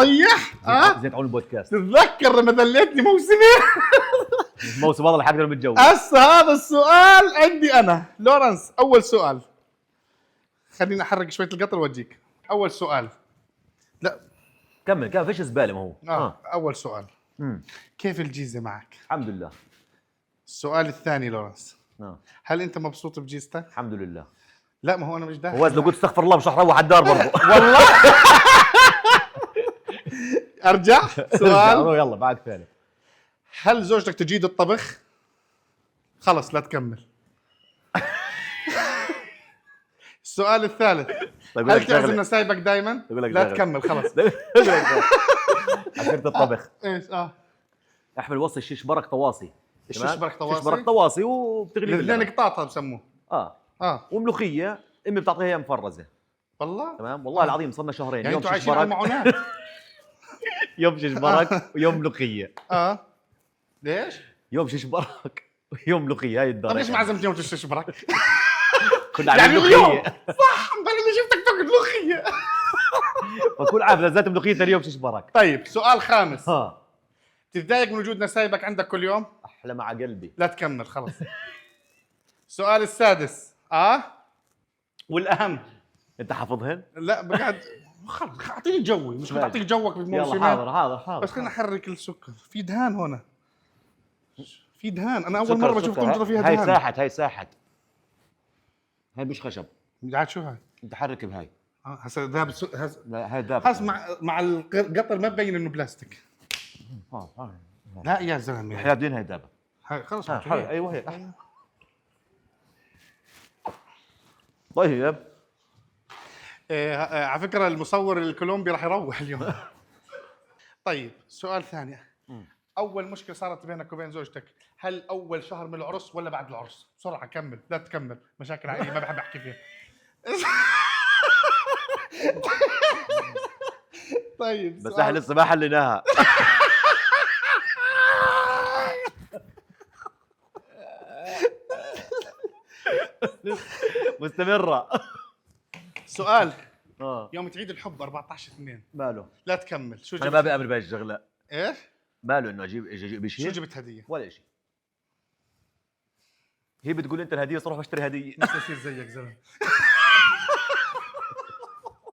ريح. زيت عون البودكاست. تتذكر لما دليتني موسمين؟ الموسم هذا الحق المتجوز. هسه هذا السؤال عندي انا لورنس. اول سؤال، خليني احرك شويه القطر واجيك. اول سؤال، لا كمل فيش زباله ما هو. اول سؤال، كيف الجيزه معك؟ الحمد لله. السؤال الثاني لورنس، آه. هل انت مبسوط بجيزتك؟ الحمد لله. لا ما هو انا مش داخل. هو لو قلت استغفر الله مش رح اروح على الدار برضه. والله. ارجع سؤال. يلا بعد ثاني. هل زوجتك تجيد الطبخ؟ خلص لا تكمل. السؤال الثالث، طيب هل تعزم نسايبك دائما؟ لا تكمل خلص. عشرة الطبخ. ايش احمل وصي الشيش برك طواصي. الشيش برك طواصي. شيش برك طواصي وبتغلي الاثنين قطاطها بسموه. وملوخيه امي بتعطيها اياها مفرزه. والله تمام والله العظيم صرنا شهرين. يعني يوم انتوا شيش عايشين على برك المعونات. يوم شيش برك ويوم ملوخيه. ليش؟ يوم شيش برك ويوم ملوخيه. هاي الدار. طيب ليش ما عزمت يوم الشيش برك؟ كنا يعني عاملين اليوم ملوخيه. صح، بل اللي شفتك تاكل ملوخيه. فكل عارف لذات ملوخيه ثاني يوم شيش برك. طيب سؤال خامس، تتضايق من وجود نسايبك عندك كل يوم؟ احلى مع قلبي. لا تكمل خلص. السؤال السادس، والاهم، انت حافظهن؟ لا بقعد خلص اعطيني جوي، مش بعطيك جوك بالموسم. يلا حاضر بس خلينا نحرك السكر. في دهان هنا، في دهان. انا اول مره بشوف طنجره فيها دهان. هاي ساحت هاي مش خشب. قاعد شو هاي؟ انت حرك بهاي. هسه ذاب لا هاي ذاب. هسه مع القطر ما ببين انه بلاستيك. لا يا زلمه حياة دين هاي ذابه. هاي خلص. ايوه هي. طيب على فكره المصور الكولومبي راح يروح اليوم. طيب سؤال ثاني، اول مشكله صارت بينك وبين زوجتك، هل اول شهر من العرس ولا بعد العرس؟ بسرعه كمل، لا تكمل مشاكل عائليه ما بحب احكي فيها. طيب بس احنا لسه ما حليناها. مستمرة. سؤال، يوم تعيد الحب 14/2 ماله؟ لا تكمل. شو انا ما بأمن بهاي الشغلة. ايش؟ ماله انه اجيب شيء؟ شو جبت هدية؟ ولا شيء. هي بتقول انت الهدية صروح اشتري هدية. مش بصير زيك زلمة.